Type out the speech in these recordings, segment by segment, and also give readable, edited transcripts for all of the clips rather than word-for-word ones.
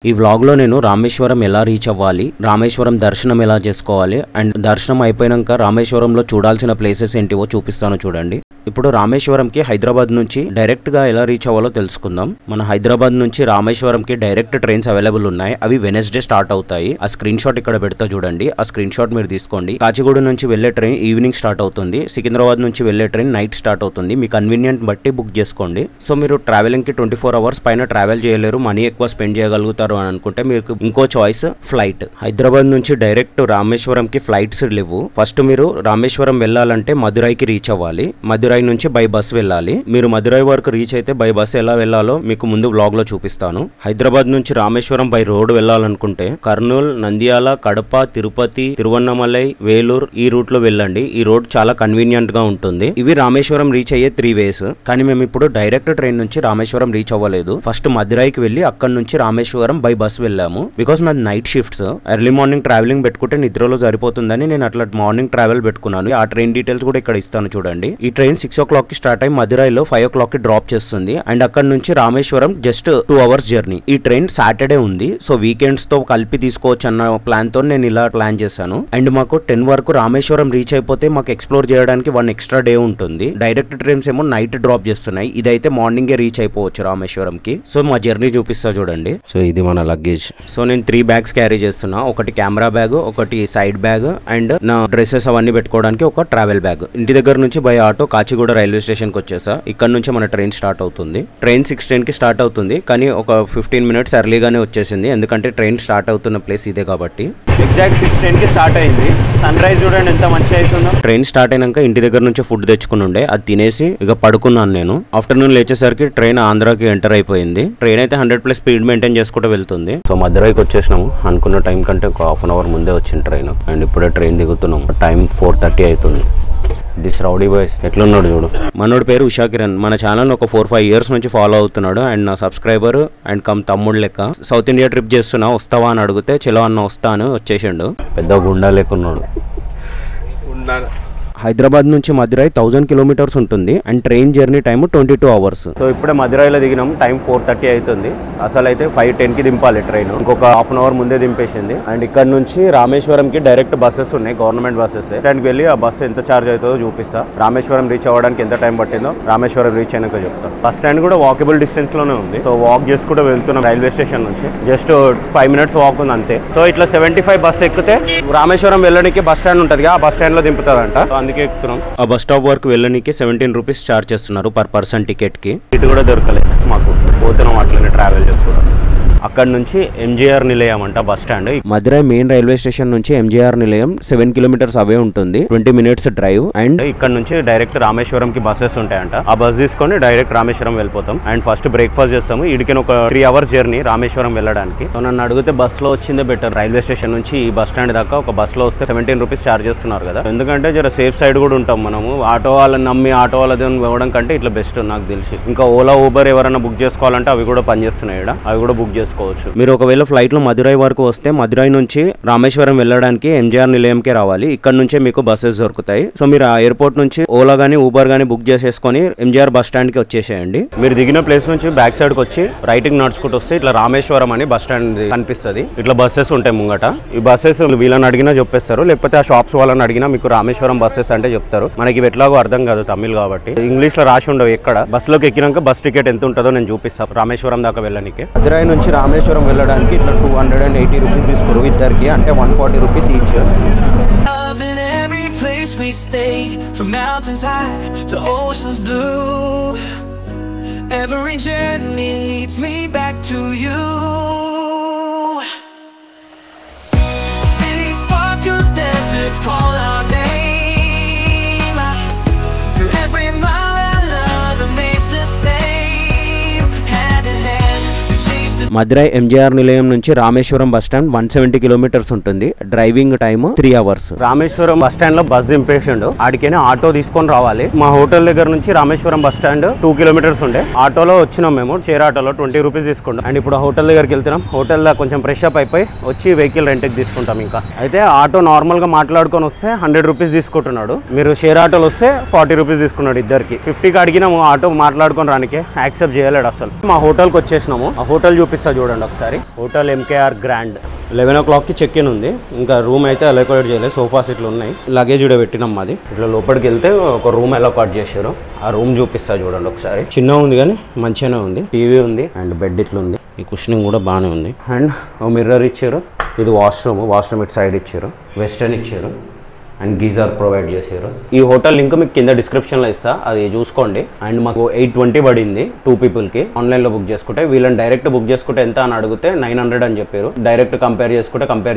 ఈ వ్లాగ్ లో నేను రామేశ్వరం ఎలా రీచ్ అవ్వాలి, రామేశ్వరం దర్శనం ఎలా చేసుకోవాలి అండ్ దర్శనం అయిపోయినాక రామేశ్వరంలో చూడాల్సిన ప్లేసెస్ ఏంటివో చూపిస్తాను చూడండి. ఇప్పుడు రామేశ్వరంకి హైదరాబాద్ నుంచి డైరెక్ట్ గా ఎలా రీచ్ అవ్వాలో తెలుసుకుందాం. మన హైదరాబాద్ నుంచి రామేశ్వరంకి డైరెక్ట్ ట్రైన్స్ అవైలబుల్ ఉన్నాయి. అవి వెనస్డే స్టార్ట్ అవుతాయి. ఆ స్క్రీన్ షాట్ ఇక్కడ పెడతా చూడండి. ఆ స్క్రీన్ షాట్ మీరు తీసుకోండి. కాచిగూడ నుంచి వెళ్లే ట్రైన్ ఈవినింగ్ స్టార్ట్ అవుతుంది. సికింద్రాబాద్ నుంచి వెళ్లే ట్రైన్ నైట్ స్టార్ట్ అవుతుంది. మీ కన్వీనియంట్ బట్టి బుక్ చేసుకోండి. సో మీరు ట్రావెలింగ్ కి 24 అవర్స్ పైన ట్రావెల్ చేయలేరు, మనీ ఎక్కువ స్పెండ్ చేయగలుగుతారు అని అనుకుంటే మీకు ఇంకో చాయిస్ ఫ్లైట్. హైదరాబాద్ నుంచి డైరెక్ట్ రామేశ్వరం కి ఫ్లైట్స్ లేవు. ఫస్ట్ మీరు రామేశ్వరం వెళ్ళాలంటే మదురైకి రీచ్ అవ్వాలి. మదురై నుంచి బై బస్ వెళ్ళాలి. మీరు మదురై వరకు రీచ్ అయితే బై బస్ ఎలా వెళ్ళాలో మీకు ముందు వ్లాగ్ లో చూపిస్తాను. హైదరాబాద్ నుంచి రామేశ్వరం బై రోడ్ వెళ్ళాలనుకుంటే కర్నూలు, నంద్యాల, కడప, తిరుపతి, తిరువన్నమలై, వేలూరు ఈ రూట్ లో వెళ్ళండి. ఈ రోడ్ చాలా కన్వీనియంట్ గా ఉంటుంది. ఇవి రామేశ్వరం రీచ్ అయ్యే 3 వేస్. కానీ మేము ఇప్పుడు డైరెక్ట్ ట్రైన్ నుంచి రామేశ్వరం రీచ్ అవ్వలేదు. ఫస్ట్ మదురైకి వెళ్ళి అక్కడ నుంచి రామేశ్వరం బై బస్ వెళ్ళాము. బికాస్ నాది night shifts, early morning travelling పెట్టుకుంటే నిద్రలో సరిపోతుందని నేను అట్లా మార్నింగ్ ట్రావెల్ పెట్టుకున్నాను. ఆ ట్రైన్ డీటెయిల్స్ కూడా ఇక్కడ ఇస్తాను చూడండి. ఈ ట్రైన్ 6 o'clock కి స్టార్ట్ అయ్యి మదురైలో 5 o'clock కి డ్రాప్ చేస్తుంది. అండ్ అక్కడ నుంచి రామేశ్వరం జస్ట్ 2 hours జర్నీ. ఈ ట్రైన్ సాటర్డే ఉంది. సో వీకెండ్స్ తో కలిపి తీసుకోవచ్చు అన్న ప్లాన్ తో నేను ఇలా ప్లాన్ చేశాను. అండ్ మాకు 10 వరకు రామేశ్వరం రీచ్ అయిపోతే మాకు ఎక్స్ప్లోర్ చేయడానికి 1 extra డే ఉంటుంది. డైరెక్ట్ ట్రైన్స్ ఏమో నైట్ డ్రాప్ చేస్తున్నాయి. ఇదైతే మార్నింగ్ రీచ్ అయిపోవచ్చు రామేశ్వరం కి. సో మా జర్నీ చూపిస్తా చూడండి. సో ఇది మన లగేజ్. సో నేను 3 bags క్యారీ చేస్తున్నా. ఒకటి కెమెరా బ్యాగ్, ఒకటి సైడ్ బ్యాగ్ అండ్ నా డ్రెస్సెస్ అవన్నీ పెట్టుకోవడానికి ఒక ట్రావెల్ బ్యాగ్. ఇంటి దగ్గర నుంచి by auto Kacheguda railway station కి వచ్చేసా. ఇక్కడ నుంచి మన ట్రైన్ స్టార్ట్ అవుతుంది. ట్రైన్ 6:10 కి స్టార్ట్ అవుతుంది. కానీ ఒక 15 minutes ఎర్లీగానే వచ్చేసింది. ఎందుకంటే ట్రైన్ స్టార్ట్ అవుతున్న ప్లేస్ ఇదే కాబట్టి. ఎగ్జాక్ట్ 6:10 కి స్టార్ట్ అయింది. సన్ రైజ్ చూడండి ఎంత మంచిగా అవుతుందో. ట్రైన్ స్టార్ట్ అయినాక ఇంటి దగ్గర నుంచి ఫుడ్ తెచ్చుకుని ఉండే, అది తినేసి ఇక పడుకున్నాను నేను. ఆఫ్టర్నూన్ లేచేసరికి ట్రైన్ ఆంధ్రాకి ఎంటర్ అయిపోయింది. ట్రైన్ అయితే 100+ స్పీడ్ మెయింటైన్ చేసుకుంటూ వెళ్తుంది. సో మదురైకి వచ్చేసినాము. అనుకున్న టైం కంటే ఒక ½ hour ముందే వచ్చింది ట్రైన్. అండ్ ఇప్పుడే ట్రైన్ దిగుతున్నాం. టైం 4:30 అవుతుంది. దిస్ రౌడీ బాయ్స్ ఎట్లున్నాడు చూడు. మనోడి పేరు ఉషా కిరణ్. మన ఛానల్ ఒక 4-5 years నుంచి ఫాలో అవుతున్నాడు. అండ్ నా సబ్స్క్రైబర్ అండ్ కమ్ తమ్ముడు లెక్క. సౌత్ ఇండియా ట్రిప్ చేస్తున్నా, వస్తావా అని అడిగితే చలో అన్న వస్తా అని వచ్చేసిండు. పెద్ద గుండా లేకున్నాడు. హైదరాబాద్ నుంచి మదురై 1000 kilometers ఉంటుంది. And train journey time 22 hours. So ఇప్పుడే మదురైలో దిగినాం. టైం 4:30 అవుతుంది. అసలు అయితే 5:10 కి దింపాలి ట్రైన్. ఇంకొక ½ hour ముందే దింపేసింది. అండ్ ఇక్కడ నుంచి రామేశ్వరం కి డైరెక్ట్ బస్సెస్ ఉన్నాయి, గవర్నమెంట్ బస్సెస్. దానికి వెళ్ళి ఆ బస్సు ఎంత చార్జ్ అవుతుందో చూపిస్తా. రామేశ్వరం రీచ్ అవ్వడానికి ఎంత టైం పట్టిందో రామేశ్వరం రీచ్ అయినాక చెప్తాను. బస్ స్టాండ్ కూడా వాకబుల్ డిస్టెన్స్ లోనే ఉంది. సో వాక్ చేసుకుంటూ వెళ్తున్నాం రైల్వే స్టేషన్ నుంచి. జస్ట్ 5 minutes వాక్ ఉంది అంతే. సో ఇట్లా 75 బస్ ఎక్కితే రామేశ్వరం వెళ్ళడానికి బస్ స్టాండ్ ఉంటుంది. ఆ బస్ స్టాండ్ లో దింపుతుందంట. అందుకే ఎక్కుతున్నాం. ఆ బస్ స్టాప్ వరకు వెళ్ళడానికి 17 rupees చార్జ్ చేస్తున్నారు per person టికెట్ కి. ఇటు కూడా దొరకలేదు మాకు. పోతున్నాం అట్లనే ట్రావెల్ చేసుకోవడం. అక్కడ నుంచి ఎంజీఆర్ నిలయం అంట bus stand. Madurai main railway station నుంచి ఎంజీఆర్ నిలయం 7 kilometers అవే ఉంటుంది. 20 minutes డ్రైవ్. అండ్ ఇక్కడ నుంచి డైరెక్ట్ రామేశ్వరం కి బస్సెస్ ఉంటాయంట. ఆ బస్ తీసుకొని డైరెక్ట్ రామేశ్వరం వెళ్ళిపోతాం. అండ్ ఫస్ట్ బ్రేక్ఫాస్ట్ చేస్తాము. ఇడికి ఒక 3 hours జర్నీ రామేశ్వరం వెళ్ళడానికి. నన్ను అడిగితే బస్ లో వచ్చిందే బెటర్. రైల్వే స్టేషన్ నుంచి ఈ బస్ స్టాండ్ దాకా ఒక బస్ లో వస్తే 17 rupees చార్జ్ చేస్తున్నారు కదా. ఎందుకంటే జర సేఫ్ సైడ్ కూడా ఉంటాం మనము. ఆటో వాళ్ళని నమ్మి ఆటో వాళ్ళది ఇవ్వడం కంటే ఇట్లా బెస్ట్ నాకు తెలిసి. ఇంకా ఓలా ఊబర్ ఎవరైనా బుక్ చేసుకోవాలంటే అవి కూడా పనిచేస్తున్నాయి. అవి కూడా బుక్ చేసుకోవచ్చు. మీరు ఒకవేళ ఫ్లైట్ లో మదురై వరకు వస్తే మదురై నుంచి రామేశ్వరం వెళ్ళడానికి ఎంజీఆర్ నిలయంకే రావాలి. ఇక్కడ నుంచే మీకు బస్సెస్ దొరుకుతాయి. సో మీరు ఆ ఎయిర్పోర్ట్ నుంచి ఓలా గానీ ఊబర్ గానీ బుక్ చేసేసుకొని ఎంజీఆర్ బస్ స్టాండ్ కి వచ్చేసేయండి. మీరు దిగిన ప్లేస్ నుంచి బ్యాక్ సైడ్ కి వచ్చి రైట్ కి నడుచుకుంటూ వస్తే ఇట్లా రామేశ్వరం అని బస్ స్టాండ్ కనిపిస్తుంది. ఇట్లా బస్సెస్ ఉంటాయి ముంగట. ఈ బస్సెస్ వీళ్ళని అడిగినా చెప్పేస్తారు, లేకపోతే ఆ షాప్స్ వాళ్ళని అడిగినా మీకు రామేశ్వరం బస్సెస్ అంటే చెప్తారు. మనకి ఎట్లాగో అర్థం కాదు తమిళ్ కాబట్టి. ఇంగ్లీష్ లో రాసి ఉండవు ఎక్కడ. బస్ లోకి ఎక్కినాక బస్ టికెట్ ఎంత ఉంటుందో నేను చూపిస్తాను రామేశ్వరం దాకా వెళ్ళడానికి. మదురై నుంచి రామేశ్వరం వెళ్ళడానికి ఇట్లా 280 rupees తీసుకోరు ఇద్దరికి. అంటే 140 rupees each. We stay from mountains high to oceans blue. Every journey leads me back to you. Cities sparkle, deserts call our name. Through every mile our love remains the same. Hand in hand we chase the Madurai MGR నిలయం నుంచి Rameswaram bus stand 170 kilometers ఉంటుంది. Driving time 3 hours. Rameswaram bus stand లో bus దింపేసిండు. ఆడికైనా auto తీసుకొని రావాలి. మా hotel దగ్గర నుంచి Rameswaram bus stand 2 kilometers ఉండే. ఆటోలో వచ్చినాం మేము. షేర్ ఆటోలో 20 rupees తీసుకుంటాం. అండ్ ఇప్పుడు హోటల్ దగ్గరికి వెళ్తున్నాం. హోటల్ లో కొంచెం ఫ్రెష్ అప్ అయిపోయి వచ్చి వెహికల్ రెంట్ కి తీసుకుంటాం. ఇంకా అయితే ఆటో నార్మల్ గా మాట్లాడుకొని వస్తే 100 rupees తీసుకుంటున్నాడు. మీరు షేర్ ఆటోలో వస్తే 40 rupees తీసుకున్నాడు ఇద్దరికి. 50కి అడిగినాము ఆటో మాట్లాడుకొని రానికి. యాక్సెప్ట్ చేయలేడు అసలు. మా హోటల్ కి వచ్చేసినాము. ఆ హోటల్ చూపిస్తాను చూపిస్తా చూడండి ఒకసారి. హోటల్ MKR గ్రాండ్ 11 o'clockకి చెక్ ఇన్ ఉంది. ఇంకా రూమ్ అయితే అలొకేట్ చేయలేదు. సోఫా సెట్లు ఉన్నాయి. లగేజ్ కూడా పెట్టినాం మాది. ఇట్లా లోపలికి వెళ్తే ఒక రూమ్ అలొకేట్ చేశారు. ఆ రూమ్ చూపిస్తా చూడండి ఒకసారి. చిన్నగా ఉంది కానీ మంచిగానే ఉంది. టీవీ ఉంది అండ్ బెడ్ ఇట్లా ఉంది. ఈ కుషనింగ్ కూడా బాగానే ఉంది. అండ్ మిర్రర్ ఇచ్చారు. ఇది వాష్రూమ్ ఇటు సైడ్ ఇచ్చారు. వెస్టర్న్ ఇచ్చారు అండ్ గీజర్ ప్రొవైడ్ చేశారు. ఈ హోటల్ లింక్ మీకు కింద డిస్క్రిప్షన్లో ఇస్తా, అది చూసుకోండి. అండ్ మాకు 820 పడింది 2 peopleకి. ఆన్లైన్లో బుక్ చేసుకుంటే, వీళ్ళని డైరెక్ట్ బుక్ చేసుకుంటే ఎంత అని అడిగితే 900 అని చెప్పారు. డైరెక్ట్ కంపేర్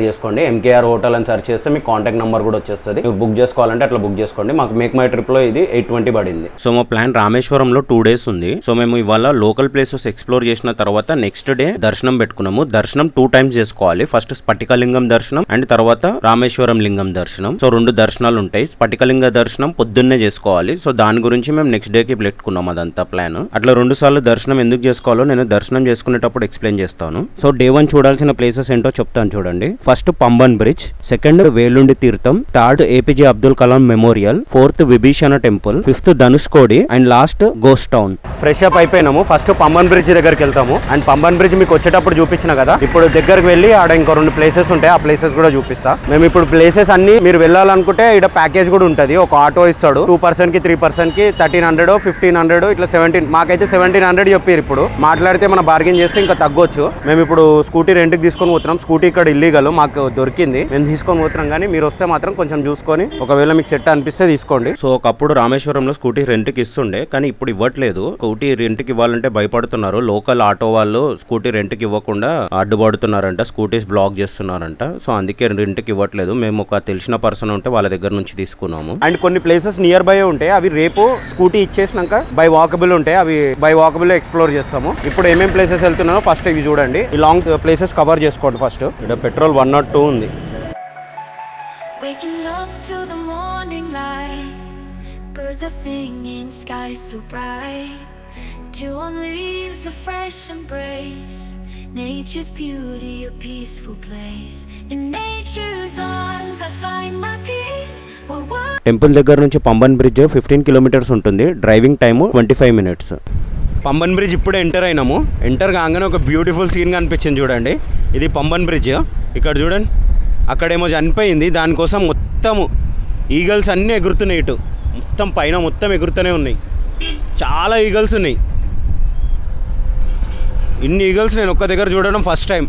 చేసుకోండి. MKR హోటల్ అని సెర్చ్ చేస్తే మీకు కాంటాక్ట్ నెంబర్ కూడా వచ్చేస్తుంది. మీరు బుక్ చేసుకోవాలంటే అట్లా బుక్ చేసుకోండి. మాకు మేక్ మై ట్రిప్లో ఇది 820 పడింది. సో మా ప్లాన్ రామేశ్వరంలో 2 days ఉంది. సో మేము ఇవాళ లోకల్ ప్లేసెస్ ఎక్స్ప్లోర్ చేసిన తర్వాత నెక్స్ట్ డే దర్శనం పెట్టుకున్నాము. దర్శనం 2 times చేసుకోవాలి. ఫస్ట్ స్ఫటికలింగం దర్శనం అండ్ తర్వాత రామేశ్వరం లింగం దర్శనం. సో 2 దర్శనాలు ఉంటాయి. స్ఫటికలింగ దర్శనం పొద్దున్నే చేసుకోవాలి. సో దాని గురించి మేము నెక్స్ట్ డేకి పెట్టుకున్నాం అదంతా ప్లాన్. అట్లా 2 సార్లు దర్శనం ఎందుకు చేసుకోవాలో నేను దర్శనం చేసుకునేటప్పుడు ఎక్స్ప్లెయిన్ చేస్తాను. సో డే 1 చూడాల్సిన ప్లేసెస్ ఏంటో చెప్తాను చూడండి. First Pamban bridge, second Villoondi Theertham, third APJ Abdul Kalam memorial, fourth Vibhishana temple, fifth Dhanushkodi and lost ghost town. Fresh up అయిపోయినాము. ఫస్ట్ పంబన్ బ్రిడ్జ్ దగ్గరికి వెళ్తాము. అండ్ పంబన్ బ్రిడ్జ్ మీకు వచ్చేటప్పుడు చూపించిన కదా, ఇప్పుడు దగ్గరికి వెళ్ళి ఆడ ఇంకో 2 ప్లేసెస్ ఉంటాయి. ఆ ప్లేసెస్ కూడా చూపిస్తా. మేము ఇప్పుడు ప్లేసెస్ అన్ని మీరు వెళ్ళాలనుకుంటే ఇక్కడ ప్యాకేజ్ కూడా ఉంటుంది. ఒక ఆటో ఇస్తాడు. 2 persons కి 3 persons కి 1300 1500 ఇట్లా 17. మాకైతే 1700 చెప్పారు. ఇప్పుడు మాట్లాడితే మనం బార్గెన్ చేస్తే ఇంకా తగ్గొచ్చు. మేము ఇప్పుడు స్కూటీ రెంట్కి తీసుకొని పోతున్నాం. స్కూటీ ఇక్కడ ఇల్లీగల్, మాకు దొరికింది, మేము తీసుకొని పోతున్నాం. కానీ మీరు వస్తే మాత్రం కొంచెం చూసుకొని, ఒకవేళ మీకు సెట్ అనిపిస్తే తీసుకోండి. సో ఒకప్పుడు రామేశ్వరంలో స్కూటీ రెంట్కి ఇస్తుండే, కానీ ఇప్పుడు ఇవ్వట్లేదు. స్కూటీ రెంట్కి ఇవ్వాలంటే భయపడుతున్నారు. లోకల్ ఆటో వాళ్ళు స్కూటీ రెంట్కి ఇవ్వకుండా అడ్డుపడుతున్నారంట, స్కూటీస్ బ్లాక్ చేస్తున్నారంట. సో అందుకే రెంట్కి ఇవ్వట్లేదు. మేము ఒక తెలిసిన పర్సన్ ఉంటే వాళ్ళ దగ్గర నుంచి తీసుకున్నాము. అండ్ కొన్ని ప్లేసెస్ నియర్ బై ఉంటాయి. అవి రేపు స్కూటీ ఇచ్చేసినాక బై వాకబుల్ ఉంటాయి. అవి బై వాకబుల్ ఎక్స్ప్లోర్ చేస్తాము. ఇప్పుడు ఏమేం ప్లేసెస్ వెళ్తున్నారో ఫస్ట్ ఇవి చూడండి. ఈ లాంగ్ ప్లేసెస్ కవర్ చేసుకోండి. ఫస్ట్ ఇక్కడ పెట్రోల్ 102 ఉంది. Nature's beauty, a peaceful place. In nature's arms, I find my peace. Temple దగ్గర నుంచి పంబన్ బ్రిడ్జ్ 15 kilometers ఉంటుంది. Driving time 25 minutes. Pamban bridge ఇప్పుడే ఎంటర్ అయినాము. ఎంటర్ కాగానే ఒక బ్యూటిఫుల్ సీన్ కనిపించింది చూడండి. ఇది పంబన్ బ్రిడ్జ్. ఇక్కడ చూడండి, అక్కడేమో చనిపోయింది. దానికోసం మొత్తము ఈగల్స్ అన్నీ ఎగురుతున్నాయి. ఇటు మొత్తం పైన మొత్తం ఎగురుతూనే ఉన్నాయి. చాలా ఈగల్స్ ఉన్నాయి. ఇన్ని ఈగల్స్ నేను ఒక్క దగ్గర చూడడం ఫస్ట్ టైం.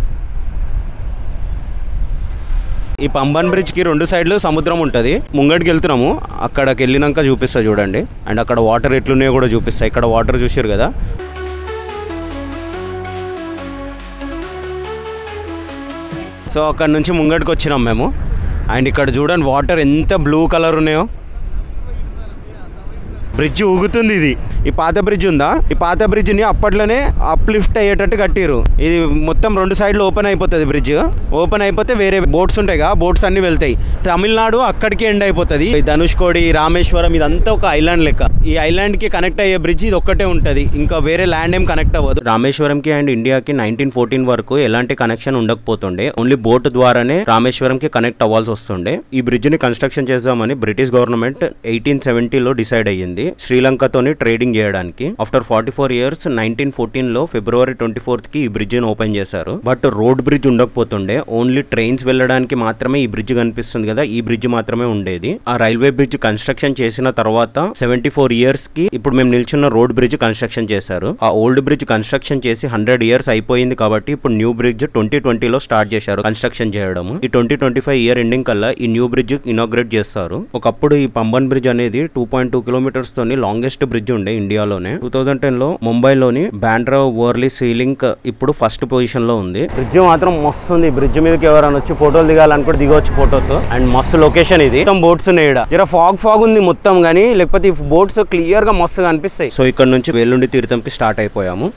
ఈ పంబన్ బ్రిడ్జ్కి 2 sides సముద్రం ఉంటుంది. ముంగడికి వెళ్తున్నాము. అక్కడికి వెళ్ళినాక చూపిస్తా చూడండి. అండ్ అక్కడ వాటర్ ఎట్లున్నాయో కూడా చూపిస్తా. ఇక్కడ వాటర్ చూసారు కదా. సో అక్కడ నుంచి ముంగడికి వచ్చినాం మేము. అండ్ ఇక్కడ చూడండి వాటర్ ఎంత బ్లూ కలర్ ఉన్నాయో. బ్రిడ్జ్ ఊగుతుంది. ఇది ఈ పాత బ్రిడ్జ్ ఉందా, ఈ పాత బ్రిడ్జ్ని అప్పట్లోనే అప్లిఫ్ట్ అయ్యేటట్టు కట్టిరు. ఇది మొత్తం 2 sides ఓపెన్ అయిపోతుంది. బ్రిడ్జ్ ఓపెన్ అయిపోతే వేరే బోట్స్ ఉంటాయి కదా, బోట్స్ అన్ని వెళ్తాయి. తమిళనాడు అక్కడికి ఎండ్ అయిపోతుంది. ధనుష్కోడి, రామేశ్వరం ఇదంతా ఒక ఐలాండ్ లెక్క. ఈ ఐలాండ్ కి కనెక్ట్ అయ్యే బ్రిడ్జ్ ఇది ఒక్కటే ఉంటుంది. ఇంకా వేరే ల్యాండ్ ఏం కనెక్ట్ అవ్వదు. రామేశ్వరంకి అండ్ ఇండియాకి 1914 వరకు ఎలాంటి కనెక్షన్ ఉండకపోతుండే. ఓన్లీ బోట్ ద్వారానే రామేశ్వరంకి కనెక్ట్ అవ్వాల్సి వస్తుండే. ఈ బ్రిడ్జ్ ని కన్స్ట్రక్షన్ చేద్దామని బ్రిటిష్ గవర్నమెంట్ 1870లో డిసైడ్ అయ్యింది శ్రీలంకతోని ట్రేడింగ్ చేయడానికి. ఆఫ్టర్ 44 years 1914లో February 24th కి ఈ బ్రిడ్జ్ ని ఓపెన్ చేశారు. బట్ రోడ్ బ్రిడ్జ్ ఉండకపోతుండే. ఓన్లీ ట్రైన్స్ వెళ్ళడానికి మాత్రమే ఈ బ్రిడ్జ్ కనిపిస్తుంది కదా, ఈ బ్రిడ్జ్ మాత్రమే ఉండేది. ఆ రైల్వే బ్రిడ్జ్ కన్స్ట్రక్షన్ చేసిన తర్వాత 74 years కి ఇప్పుడు మేము నిల్చున్న రోడ్ బ్రిడ్జ్ కన్స్ట్రక్షన్ చేశారు. ఆ ఓల్డ్ బ్రిడ్జ్ కన్స్ట్రక్షన్ చేసి 100 years అయిపోయింది కాబట్టి ఇప్పుడు న్యూ బ్రిడ్జ్ 2020లో స్టార్ట్ చేశారు కన్స్ట్రక్షన్ చేయడం. ఈ 2025 year ఎండింగ్ కల్లా ఈ న్యూ బ్రిడ్జ్ ఇనాగ్రేట్ చేస్తారు. ఒకప్పుడు ఈ పంబన్ బ్రిడ్జ్ అనేది 2.2 kilometers తోని లాంగెస్ట్ బ్రిడ్జ్ ఉండే ఇండియాలోనే. 2010లో ముంబైలోని బాండ్రా వర్లీ సీలింక్ ఇప్పుడు ఫస్ట్ పొజిషన్ లో ఉంది. బ్రిడ్జ్ మాత్రం మస్తు ఉంది. బ్రిడ్జ్ మీదకి ఎవరైనా వచ్చి ఫోటోలు దిగాలనుకుంటే దిగవచ్చు ఫోటోస్. అండ్ మస్తు లొకేషన్ ఇది. మొత్తం బోట్స్ ఉన్నాయి. ఇక్కడ ఫాగ్ ఉంది మొత్తం, కానీ లేకపోతే ఈ బోట్స్ క్లియర్ గా మస్తుగా అనిపిస్తాయి. సో ఇక్కడ నుంచి వేలుండి తీర్థంకి స్టార్ట్ అయిపోయాము.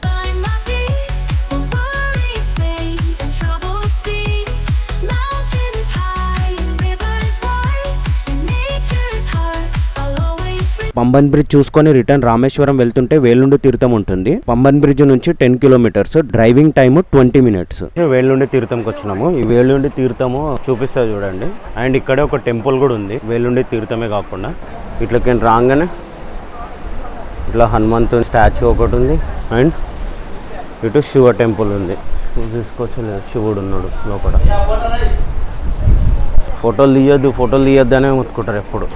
పంబన్ బ్రిడ్జ్ చూసుకొని రిటర్న్ రామేశ్వరం వెళ్తుంటే వేలుండి తీర్థం ఉంటుంది. పంబన్ బ్రిడ్జ్ నుంచి 10 kilometers. Driving time 20 minutes. వేలుండి తీర్థంకి వచ్చినాము. ఈ వేలుండి తీర్థము చూపిస్తా చూడండి. అండ్ ఇక్కడే ఒక టెంపుల్ కూడా ఉంది. వేలుండి తీర్థమే కాకుండా ఇట్లకి రాగానే ఇట్లా హనుమంతుని స్టాచ్యూ ఒకటి ఉంది. అండ్ ఇటు శివ టెంపుల్ ఉంది. తీసుకోవచ్చలేదు, శివుడు ఉన్నాడు లోపల. ఫోటోలు తీయొద్దు అనే ముట్టుకుంటారు ఎప్పుడు.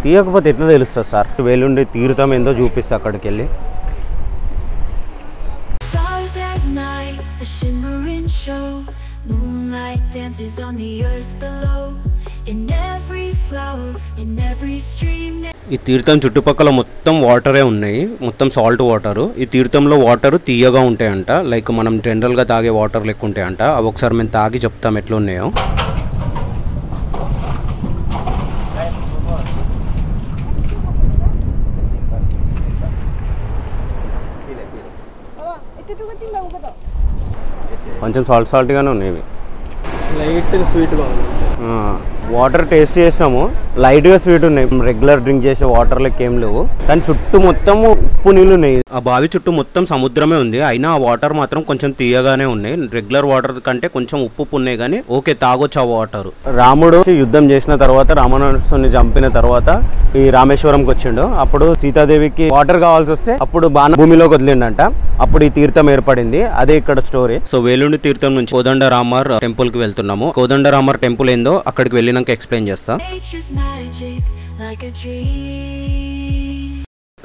తీయకపోతే ఎట్లా తెలుస్తుంది సార్? వేలుండి తీర్థం ఏందో చూపిస్తా అక్కడికి వెళ్ళి. Moonlight dances on the earth below. In every flower, in every stream. ఈ తీర్థం చుట్టుపక్కల మొత్తం వాటరే ఉన్నాయి, మొత్తం సాల్ట్ వాటర్. ఈ తీర్థంలో వాటర్ తీయగా ఉంటాయంట, లైక్ మనం జనరల్గా తాగే వాటర్ లెక్క ఉంటాయంట. అవి ఒకసారి మేము తాగి చెప్తాం ఎట్లా ఉన్నాయో. కొంచెం సాల్ట్గానే ఉన్నాయి, లైట్గా స్వీట్గా ఉంది. వాటర్ టేస్ట్ చేసినాము, లైట్గా స్వీట్ ఉన్నాయి. రెగ్యులర్ డ్రింక్ చేసే వాటర్ లెక్క ఏం లేవు, కానీ చుట్టూ మొత్తం ఉప్పు నీళ్ళు ఉన్నాయి. ఆ బావి చుట్టూ మొత్తం సముద్రమే ఉంది, అయినా ఆ వాటర్ మాత్రం కొంచెం తీయగానే ఉన్నాయి. రెగ్యులర్ వాటర్ కంటే కొంచెం ఉప్పు ఉన్నాయి, కానీ ఓకే తాగొచ్చు ఆ వాటర్. రాముడు యుద్ధం చేసిన తర్వాత, రావణాసురుడిని చంపిన తర్వాత ఈ రామేశ్వరంకి వచ్చిండు. అప్పుడు సీతాదేవికి వాటర్ కావాల్సి వస్తే అప్పుడు బాణ భూమిలోకి వదిలిండంట. అప్పుడు ఈ తీర్థం ఏర్పడింది, అదే ఇక్కడ స్టోరీ. సో వేలుండి తీర్థం నుంచి కోదండరామర్ టెంపుల్ కి వెళ్తున్నాము. కోదండరామర్ టెంపుల్ ఏందో అక్కడికి వెళ్ళినాక ఎక్స్ప్లెయిన్ చేస్తా.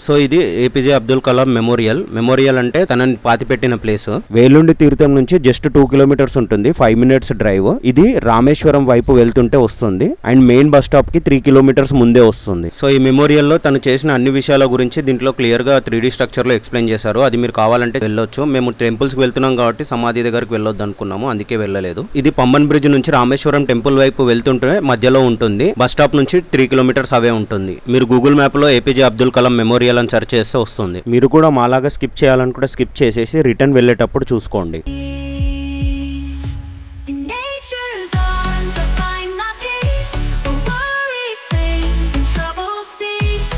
సో ఇది ఏపీజే అబ్దుల్ కలాం మెమోరియల్ అంటే తనని పాతిపెట్టిన ప్లేస్. వేలుండి తీర్థం నుంచి జస్ట్ 2 కిలోమీటర్స్ ఉంటుంది, 5 మినిట్స్ డ్రైవ్. ఇది రామేశ్వరం వైపు వెళ్తుంటే వస్తుంది, అండ్ మెయిన్ బస్ స్టాప్ కి 3 కిలోమీటర్స్ ముందే వస్తుంది. సో ఈ మెమోరియల్ లో తను చేసిన అన్ని విషయాల గురించి దీంట్లో క్లియర్ గా 3D స్ట్రక్చర్ లో ఎక్స్ప్లెయిన్ చేశారు. అది మీరు కావాలంటే వెళ్ళొచ్చు. మేము టెంపుల్స్ కి వెళ్తున్నాం కాబట్టి సమాధి దగ్గరికి వెళ్ళొద్దు అనుకున్నాము, అందుకే వెళ్ళలేదు. ఇది పంబన్ బ్రిడ్జ్ నుంచి రామేశ్వరం టెంపుల్ వైపు వెళ్తుంటే మధ్యలో ఉంటుంది. బస్ స్టాప్ నుంచి 3 కిలోమీటర్స్ అవే ఉంటుంది. మీరు గూగుల్ మ్యాప్ లో ఏపీజే అబ్దుల్ కలాం మెమోరియల్ అని సెర్చ్ చేస్తే వస్తుంది. మీరు కూడా మాలాగా స్కిప్ చేయాలనుకుంటే స్కిప్ చేసేసి రిటర్న్ వెళ్ళేటప్పుడు చూసుకోండి.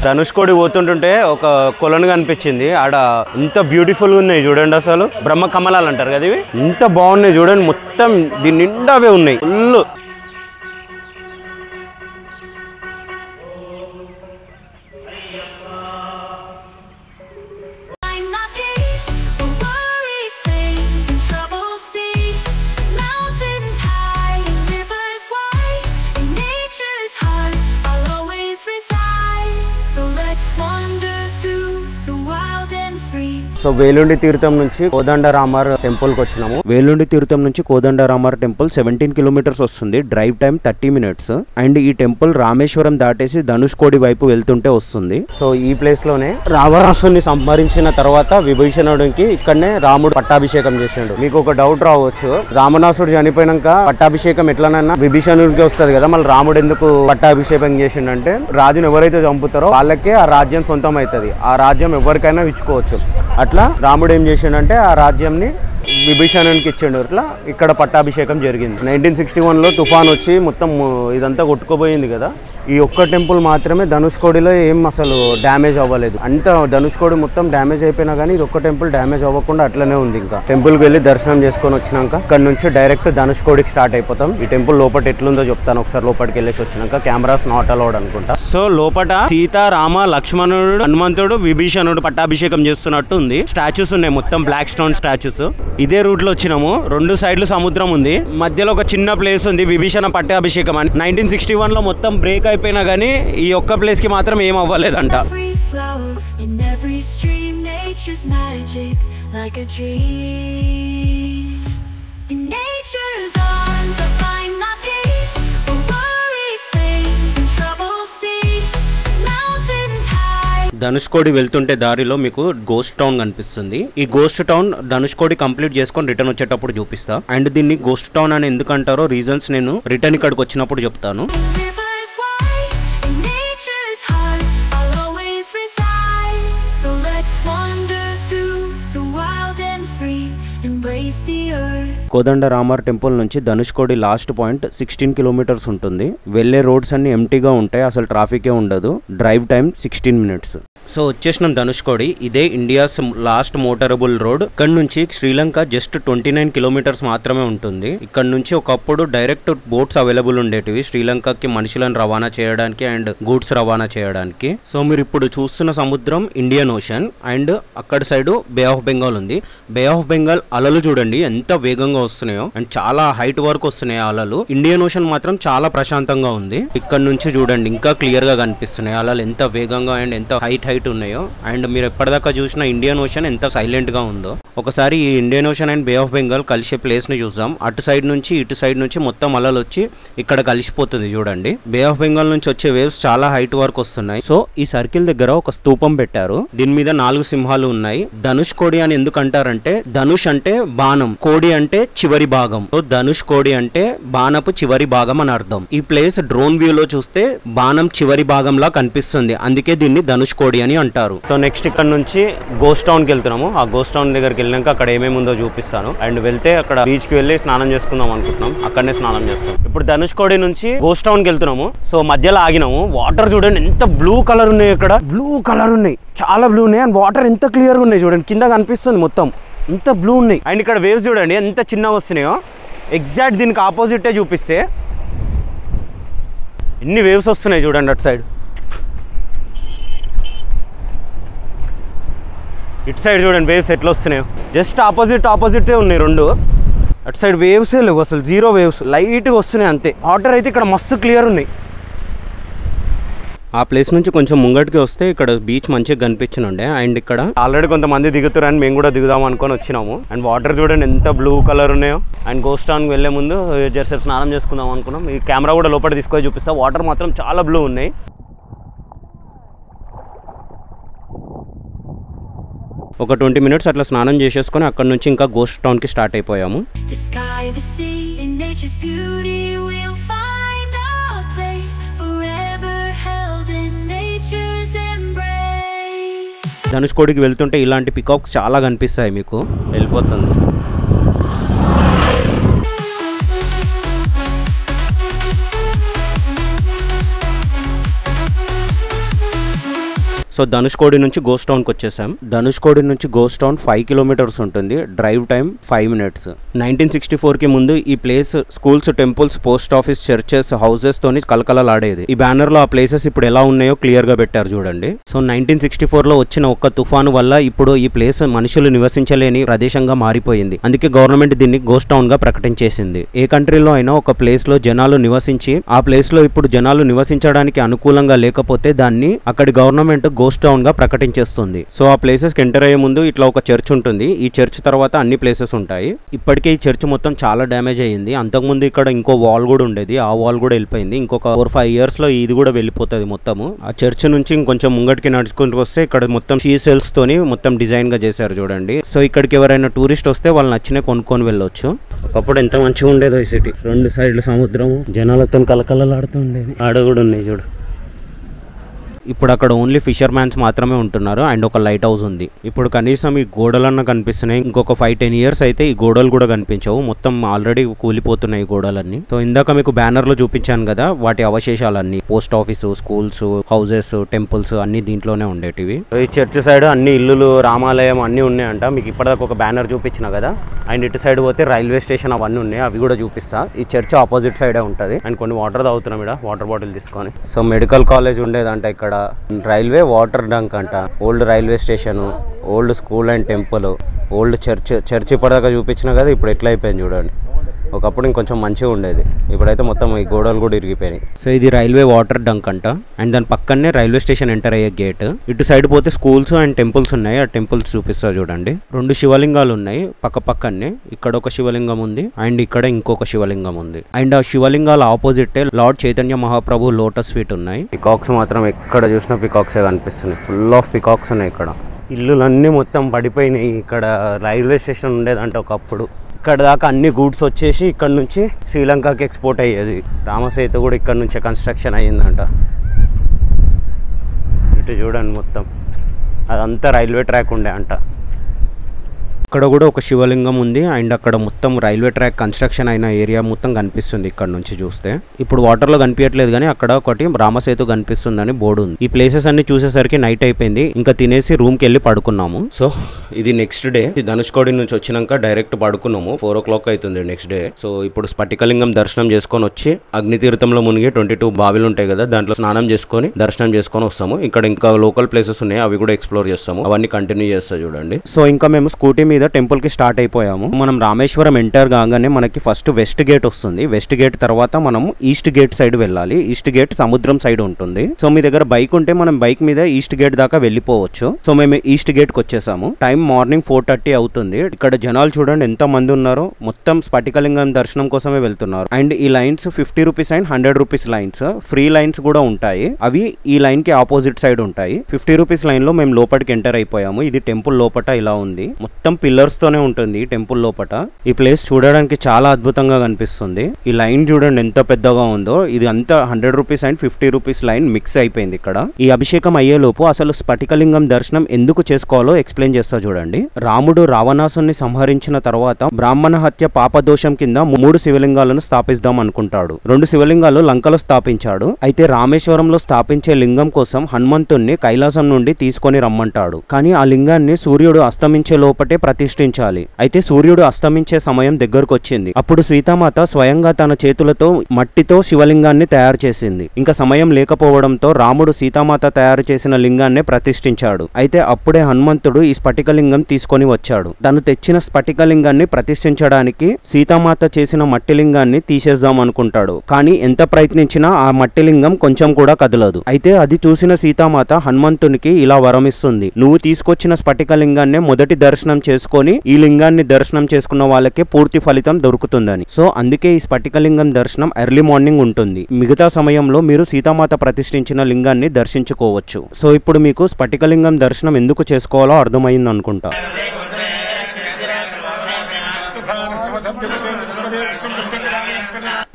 ధనుష్కోడి పోతుంటుంటే ఒక కొలను కనిపించింది. ఆడ ఇంత బ్యూటిఫుల్ గా ఉన్నాయి చూడండి, అసలు బ్రహ్మ కమలాలు అంటారు కదా ఇవి, ఇంత బాగున్నాయి చూడండి. మొత్తం దీని నిండా అవే ఉన్నాయి ఫుల్. సో వేలుండి తీర్థం నుంచి కోదండరామర్ టెంపుల్ కి వచ్చినాము. వేలుండి తీర్థం నుంచి కోదండరామర్ టెంపుల్ 17 కిలోమీటర్స్ వస్తుంది, డ్రైవ్ టైం 30 మినిట్స్. అండ్ ఈ టెంపుల్ రామేశ్వరం దాటేసి ధనుష్కోడి వైపు వెళ్తుంటే వస్తుంది. సో ఈ ప్లేస్ లోనే రావణాసురుడిని సంహరించిన తర్వాత విభీషణుడికి ఇక్కడనే రాముడు పట్టాభిషేకం చేసిండు. మీకు ఒక డౌట్ రావచ్చు, రావణాసురుడు చనిపోయినాక పట్టాభిషేకం ఎట్లనన్నా విభీషణుడికి వస్తుంది కదా, మళ్ళీ రాముడు ఎందుకు పట్టాభిషేకం చేసిండంటే రాజును ఎవరైతే చంపుతారో వాళ్ళకే ఆ రాజ్యం సొంతం అవుతుంది, ఆ రాజ్యం ఎవరికైనా ఇచ్చుకోవచ్చు. అట్లా రాముడు ఏం చేసిండంటే ఆ రాజ్యంని విభీషణునికి ఇచ్చిండు. అట్లా ఇక్కడ పట్టాభిషేకం జరిగింది. 1961లో తుఫాన్ వచ్చి మొత్తం ఇదంతా కొట్టుకుపోయింది కదా. ఈ ఒక్క టెంపుల్ మాత్రమే ధనుష్కోడిలో ఏం అసలు డ్యామేజ్ అవ్వలేదు. అంత ధనుష్కోడి మొత్తం డ్యామేజ్ అయిపోయినా కానీ ఇది ఒక్క టెంపుల్ డ్యామేజ్ అవ్వకుండా అట్లనే ఉంది. ఇంకా టెంపుల్కి వెళ్ళి దర్శనం చేసుకొని వచ్చినాక ఇక్కడ నుంచి డైరెక్ట్ ధనుష్కోడికి స్టార్ట్ అయిపోతాం. ఈ టెంపుల్ లోపల ఎట్లుందో చెప్తాను ఒకసారి. లోపలికి వెళ్ళేసి వచ్చినాక కెమెరాస్ నాట్ అలౌడ్ అనుకుంటా. సో లోపల సీత, రామ, లక్ష్మణుడు, హనుమంతుడు, విభీషణుడు పట్టాభిషేకం చేస్తున్నట్టు ఉంది. స్టాచ్యూస్ ఉన్నాయి మొత్తం బ్లాక్ స్టోన్ స్టాచ్యూస్. ఇదే రూట్ లో వచ్చినాము. 2 సైడ్లు సముద్రం ఉంది, మధ్యలో ఒక చిన్న ప్లేస్ ఉంది విభీషణ పట్టాభిషేకం అని. 1961లో మొత్తం బ్రేక్ అయిపోయినా గానీ ఈ ఒక్క ప్లేస్ కి మాత్రం ఏం అవ్వలేదంట. ధనుష్కోడి వెళ్తుంటే దారిలో మీకు గోస్ట్ టౌన్ కనిపిస్తుంది. ఈ గోస్ట్ టౌన్ ధనుష్కోడి కంప్లీట్ చేసుకొని రిటర్న్ వచ్చేటప్పుడు చూపిస్తా. అండ్ దీన్ని గోస్ట్ టౌన్ అని ఎందుకంటారో రీజన్స్ నేను రిటర్న్ ఇక్కడికి వచ్చినప్పుడు చెప్తాను. కోదండరామర్ టెంపుల్ నుంచి ధనుష్కోడి లాస్ట్ పాయింట్ 16 కిలోమీటర్స్ ఉంటుంది. వెళ్లే రోడ్స్ అన్ని ఎంటీగా ఉంటాయి, అసలు ట్రాఫికే ఉండదు. Drive time 16 minutes. సో వచ్చేసినాం ధనుష్కోడి. ఇదే ఇండియాస్ లాస్ట్ మోటరబుల్ రోడ్. ఇక్కడ నుంచి శ్రీలంక జస్ట్ 29 కిలోమీటర్స్ మాత్రమే ఉంటుంది. ఇక్కడ నుంచి ఒకప్పుడు డైరెక్ట్ బోట్స్ అవైలబుల్ ఉండేటివి శ్రీలంకకి మనుషులను రవాణా చేయడానికి అండ్ గూడ్స్ రవాణా చేయడానికి. సో మీరు ఇప్పుడు చూస్తున్న సముద్రం ఇండియన్ ఓషన్ అండ్ అక్కడ సైడ్ బే ఆఫ్ బెంగాల్ ఉంది. బే ఆఫ్ బెంగాల్ అలలు చూడండి ఎంత వేగంగా వస్తున్నాయో అండ్ చాలా హైట్ వరకు వస్తున్నాయి అలలు. ఇండియన్ ఓషన్ మాత్రం చాలా ప్రశాంతంగా ఉంది. ఇక్కడ నుంచి చూడండి ఇంకా క్లియర్ గా కనిపిస్తున్నాయి అలలు ఎంత వేగంగా అండ్ ఎంత హైట్ ఉన్నాయో. అండ్ మీరు ఎప్పటిదాకా చూసిన ఇండియన్ ఓషన్ ఎంత సైలెంట్ గా ఉందో. ఒకసారి ఈ Indian Ocean and Bay of Bengal కలిసే ప్లేస్ ని చూద్దాం. అటు సైడ్ నుంచి ఇటు సైడ్ నుంచి మొత్తం అలలు వచ్చి ఇక్కడ కలిసిపోతుంది చూడండి. బే ఆఫ్ బెంగాల్ నుంచి వచ్చే వేవ్స్ చాలా హైట్ వరకు వస్తున్నాయి. సో ఈ సర్కిల్ దగ్గర ఒక స్తూపం పెట్టారు. దీని మీద 4 సింహాలు ఉన్నాయి. ధనుష్ కోడి అని ఎందుకు అంటారంటే ధనుష్ అంటే బాణం, కోడి అంటే చివరి భాగం. సో ధనుష్ కోడి అంటే బాణపు చివరి భాగం అని అర్థం. ఈ ప్లేస్ డ్రోన్ వ్యూ లో చూస్తే బాణం చివరి భాగంలా కనిపిస్తుంది. అందుకే దీన్ని ధనుష్ కోడి అని అంటారు. సో నెక్స్ట్ ఇక్కడ నుంచి గోస్ట్ టౌన్ కి వెళ్తున్నాము. ఆ గోస్ట్ టౌన్ దగ్గరికి వెళ్ళినాక అక్కడ ఏమేమి ఉందో చూపిస్తాను. అండ్ వెళ్తే అక్కడ బీచ్ కి వెళ్ళి స్నానం చేసుకుందాం అనుకుంటున్నాం. అక్కడనే స్నానం చేస్తాం. ఇప్పుడు ధనుష్కోడి నుంచి గోస్ట్ టౌన్ కి వెళ్తున్నాము. సో మధ్యలో ఆగినాము. వాటర్ చూడండి ఎంత బ్లూ కలర్ ఉన్నాయి. ఇక్కడ బ్లూ కలర్ ఉన్నాయి, చాలా బ్లూ ఉన్నాయి. అండ్ వాటర్ ఎంత క్లియర్ గా ఉన్నాయి చూడండి. కింద కనిపిస్తుంది మొత్తం ఎంత బ్లూ ఉన్నాయి. అండ్ ఇక్కడ వేవ్స్ చూడండి ఎంత చిన్నగా వస్తున్నాయో. ఎగ్జాక్ట్ దీనికి ఆపోజిటే చూపిస్తే ఎన్ని వేవ్స్ వస్తున్నాయి చూడండి. అటు సైడ్ ఇటు సైడ్ చూడండి వేవ్స్ ఎట్లా వస్తున్నాయో. జస్ట్ ఆపోజిటే ఉన్నాయి రెండు. అటు సైడ్ వేవ్సే లేవు అసలు, జీరో వేవ్స్, లైట్గా వస్తున్నాయి అంతే. వాటర్ అయితే ఇక్కడ మస్తు క్లియర్ ఉన్నాయి. ఆ ప్లేస్ నుంచి కొంచెం ముంగటికి వస్తే ఇక్కడ బీచ్ మంచిగా కనిపించనుండే. అండ్ ఇక్కడ ఆల్రెడీ కొంతమంది దిగుతారని మేము కూడా దిగుదాం అనుకొని వచ్చినాము. అండ్ వాటర్ చూడండి ఎంత బ్లూ కలర్ ఉన్నాయో. అండ్ గోస్ట్ టౌన్ వెళ్లే ముందు జరసేపు స్నానం చేసుకుందాం అనుకున్నాం. ఈ కెమెరా కూడా లోపల తీసుకొని చూపిస్తా. వాటర్ మాత్రం చాలా బ్లూ ఉన్నాయి. ఒక 20 మినిట్స్ అట్లా స్నానం చేసేసుకొని అక్కడ నుంచి ఇంకా గోస్ట్ టౌన్ కి స్టార్ట్ అయిపోయాము. ధనుష్కోడికి వెళ్తుంటే ఇలాంటి పికాక్స్ చాలా కనిపిస్తాయి మీకు. వెళ్ళిపోతుంది. సో ధనుష్కోడి నుంచి గోస్ట్ టౌన్కి వచ్చేసాం. ధనుష్కోడి నుంచి గోస్ట్ టౌన్ 5 కిలోమీటర్స్ ఉంటుంది. Drive time 5 minutes. 1964కి ముందు ఈ place schools, temples, post office, churches, houses తోని కలకలలాడేది. ఈ బ్యానర్ లో ఆ ప్లేసెస్ ఇప్పుడు ఎలా ఉన్నాయో క్లియర్ గా పెట్టారు చూడండి. సో 1964లో వచ్చిన ఒక్క తుఫాను వల్ల ఇప్పుడు ఈ ప్లేస్ మనుషులు నివసించలేని ప్రదేశంగా మారిపోయింది. అందుకే గవర్నమెంట్ దీన్ని గోస్ట్ టౌన్ గా ప్రకటించేసింది. ఏ కంట్రీలో అయినా ఒక ప్లేస్ లో జనాలు నివసించి ఆ ప్లేస్ లో ఇప్పుడు జనాలు నివసించడానికి అనుకూలంగా లేకపోతే దాన్ని అక్కడి గవర్నమెంట్ గోస్ట్ టౌన్ గా ప్రకటించేస్తుంది. సో ఆ ప్లేసెస్ కి ఎంటర్ అయ్యే ముందు ఇట్లా ఒక చర్చ్ ఉంటుంది. ఈ చర్చ్ తర్వాత అన్ని ప్లేసెస్ ఉంటాయి. ఇప్పటికే ఈ చర్చ్ మొత్తం చాలా డ్యామేజ్ అయ్యింది. అంతకుముందు ఇక్కడ ఇంకో వాల్ కూడా ఉండేది. ఆ వాల్ కూడా వెళ్ళిపోయింది. ఇంకొక 4-5 ఇయర్స్ లో ఇది కూడా వెళ్ళిపోతుంది మొత్తము. ఆ చర్చ్ నుంచి ఇంకొంచెం ముంగటికి నడుచుకుంటూ వస్తే ఇక్కడ మొత్తం షీ సెల్స్ తోని మొత్తం డిజైన్ గా చేశారు చూడండి. సో ఇక్కడికి ఎవరైనా టూరిస్ట్ వస్తే వాళ్ళు నచ్చిన కొనుక్కొని వెళ్ళొచ్చు. ఒకప్పుడు ఎంత మంచిగా ఉండేదో ఈ సిటీ. 2 సైడ్ల సముద్రము, జనాలతో కలకలలాడుతూ ఉండేది. ఆడ కూడా ఉన్నాయి చూడు. ఇప్పుడు అక్కడ ఓన్లీ ఫిషర్ మ్యాన్స్ మాత్రమే ఉంటున్నారు. అండ్ ఒక లైట్ హౌస్ ఉంది. ఇప్పుడు కనీసం ఈ గోడలన్నా కనిపిస్తున్నాయి. ఇంకొక 5-10 ఇయర్స్ అయితే ఈ గోడలు కూడా కనిపించవు. మొత్తం ఆల్రెడీ కూలిపోతున్నాయి గోడలన్నీ. సో ఇందాక మీకు బ్యానర్ లో చూపించాను కదా వాటి అవశేషాలన్నీ. Post office, schools, houses, temples అన్ని దీంట్లోనే ఉండేటివి. ఈ చర్చ్ సైడ్ అన్ని ఇల్లులు, రామాలయం అన్ని ఉన్నాయంట. మీకు ఇప్పటిదాకా ఒక బ్యానర్ చూపించిన కదా. అండ్ ఇటు సైడ్ పోతే రైల్వే స్టేషన్ అవన్నీ ఉన్నాయి. అవి కూడా చూపిస్తా. ఈ చర్చ్ ఆపోజిట్ సైడే ఉంటుంది. అండ్ కొన్ని వాటర్ తాగుతున్నాం ఇక్కడ, వాటర్ బాటిల్ తీసుకొని. సో మెడికల్ కాలేజ్ ఉండేదంట ఇక్కడ. రైల్వే వాటర్ డంక్ అంట. Old railway station, old school and temple, old church ఇప్పటిదాకా చూపించిన కదా. ఇప్పుడు ఎట్లా అయిపోయింది చూడండి. ఒకప్పుడు ఇంకొంచెం మంచిగా ఉండేది. ఇప్పుడైతే మొత్తం ఈ గోడలు కూడా ఇరిగిపోయినాయి. సో ఇది రైల్వే వాటర్ డంక్ అంట. అండ్ దాని పక్కనే రైల్వే స్టేషన్ ఎంటర్ అయ్యే గేట్. ఇటు సైడ్ పోతే స్కూల్స్ అండ్ టెంపుల్స్ ఉన్నాయి. ఆ టెంపుల్స్ చూపిస్తా చూడండి. 2 శివలింగాలు ఉన్నాయి పక్క పక్కనే. ఇక్కడ ఒక శివలింగం ఉంది అండ్ ఇక్కడ ఇంకొక శివలింగం ఉంది. అండ్ ఆ శివలింగాల opposite lord Chaitanya Mahaprabhu lotus feet ఉన్నాయి. పికాక్స్ మాత్రం ఎక్కడ చూసినా పికాక్సే కనిపిస్తున్నాయి. ఫుల్ ఆఫ్ పికాక్స్ ఉన్నాయి ఇక్కడ. ఇల్లులన్నీ మొత్తం పడిపోయినాయి. ఇక్కడ రైల్వే స్టేషన్ ఉండేదంట ఒకప్పుడు. ఇక్కడ దాకా అన్ని గూడ్స్ వచ్చేసి ఇక్కడ నుంచి శ్రీలంకకి ఎక్స్పోర్ట్ అయ్యేది. రామసేతు కూడా ఇక్కడ నుంచే కన్స్ట్రక్షన్ అయ్యిందంట. ఇటు చూడండి మొత్తం అదంతా రైల్వే ట్రాక్ ఉండే అంట. అక్కడ కూడా ఒక శివలింగం ఉంది అండ్ అక్కడ మొత్తం రైల్వే ట్రాక్ కన్స్ట్రక్షన్ అయిన ఏరియా మొత్తం కనిపిస్తుంది ఇక్కడ నుంచి చూస్తే. ఇప్పుడు వాటర్ లో కనిపించట్లేదు కానీ అక్కడ ఒకటి రామసేతు కనిపిస్తుందని బోర్డు ఉంది. ఈ ప్లేసెస్ అన్ని చూసేసరికి నైట్ అయిపోయింది, ఇంకా తినేసి రూమ్ కి వెళ్ళి పడుకున్నాము. సో ఇది నెక్స్ట్ డే ధనుష్కోడి నుంచి వచ్చినాక డైరెక్ట్ పడుకున్నాము. 4 o'clock అవుతుంది నెక్స్ట్ డే. సో ఇప్పుడు స్ఫటికలింగం దర్శనం చేసుకొని వచ్చి అగ్నితీర్థంలో మునిగి 22 బావిలు ఉంటాయి కదా, దాంట్లో స్నానం చేసుకొని దర్శనం చేసుకొని వస్తాము. ఇక్కడ ఇంకా లోకల్ ప్లేసెస్ ఉన్నాయి, అవి కూడా ఎక్స్ప్లోర్ చేస్తాము. అవన్నీ కంటిన్యూ చేస్తా చూడండి. సో ఇంకా మేము స్కూటీ మీద టెంపుల్ కి స్టార్ట్ అయిపోయాము. మనం రామేశ్వరం ఎంటర్ కాగానే మనకి ఫస్ట్ వెస్ట్ గేట్ వస్తుంది. వెస్ట్ గేట్ తర్వాత మనం ఈస్ట్ గేట్ సైడ్ వెళ్ళాలి. ఈస్ట్ గేట్ సముద్రం సైడ్ ఉంటుంది. సో మీ దగ్గర బైక్ ఉంటే మనం బైక్ మీద ఈస్ట్ గేట్ దాకా వెళ్ళిపోవచ్చు. సో మేము ఈస్ట్ గేట్ కి వచ్చేసాము. టైం మార్నింగ్ 4:30 అవుతుంది. ఇక్కడ జనాలు చూడండి ఎంత మంది ఉన్నారో, మొత్తం స్ఫటికలింగం దర్శనం కోసమే వెళ్తున్నారు. అండ్ ఈ lines 50 rupees and 100 rupees lines, free lines కూడా ఉంటాయి. అవి ఈ లైన్ కి ఆపోజిట్ సైడ్ ఉంటాయి. 50 రూపీస్ లైన్ లో మేము లోపలికి ఎంటర్ అయిపోయాము. ఇది టెంపుల్ లోపట ఇలా ఉంది, మొత్తం పిల్లర్స్ తోనే ఉంటుంది టెంపుల్ లోపట. ఈ ప్లేస్ చూడడానికి చాలా అద్భుతంగా కనిపిస్తుంది. ఈ లైన్ చూడండి ఎంత పెద్దగా ఉందో. ఇది అంతా 100 rupees and 50 rupees line mix అయిపోయింది ఇక్కడ. ఈ అభిషేకం అయ్యేలోపు అసలు స్ఫటికలింగం దర్శనం ఎందుకు చేసుకోవాలో ఎక్స్ప్లెయిన్ చేస్తా చూడండి. రాముడు రావణాసుని సంహరించిన తర్వాత బ్రాహ్మణ హత్య పాపదోషం కింద 3 శివలింగాలను స్థాపిద్దాం అనుకుంటాడు. 2 శివలింగాలు లంకలో స్థాపించాడు. అయితే రామేశ్వరంలో స్థాపించే లింగం కోసం హనుమంతుణ్ణి కైలాసం నుండి తీసుకొని రమ్మంటాడు. కానీ ఆ లింగాన్ని సూర్యుడు అస్తమించే లోపటే ప్రతిష్ఠించాలి. అయితే సూర్యుడు అస్తమించే సమయం దగ్గరకు వచ్చింది. అప్పుడు సీతామాత స్వయంగా తన చేతులతో మట్టితో శివలింగాన్ని తయారు చేసింది. ఇంకా సమయం లేకపోవడంతో రాముడు సీతామాత తయారు చేసిన లింగాన్ని ప్రతిష్ఠించాడు. అయితే అప్పుడే హనుమంతుడు ఈ స్ఫటికలింగం తీసుకొని వచ్చాడు. తను తెచ్చిన స్ఫటికలింగాన్ని ప్రతిష్ఠించడానికి సీతామాత చేసిన మట్టి లింగాన్ని తీసేద్దాం అనుకుంటాడు. కానీ ఎంత ప్రయత్నించినా ఆ మట్టి లింగం కొంచెం కూడా కదలదు. అయితే అది చూసిన సీతామాత హనుమంతునికి ఇలా వరమిస్తుంది, నువ్వు తీసుకొచ్చిన స్ఫటికలింగాన్ని మొదటి దర్శనం చేసుకొని ఈ లింగాన్ని దర్శనం చేసుకున్న వాళ్ళకే పూర్తి ఫలితం దొరుకుతుందని. సో అందుకే ఈ స్ఫటికలింగం దర్శనం ఎర్లీ మార్నింగ్ ఉంటుంది. మిగతా సమయంలో మీరు సీతామాత ప్రతిష్ఠించిన లింగాన్ని దర్శించుకోవచ్చు. సో ఇప్పుడు మీకు స్ఫటికలింగం దర్శనం ఎందుకు చేసుకోవాలో అర్థమైంది అనుకుంటా.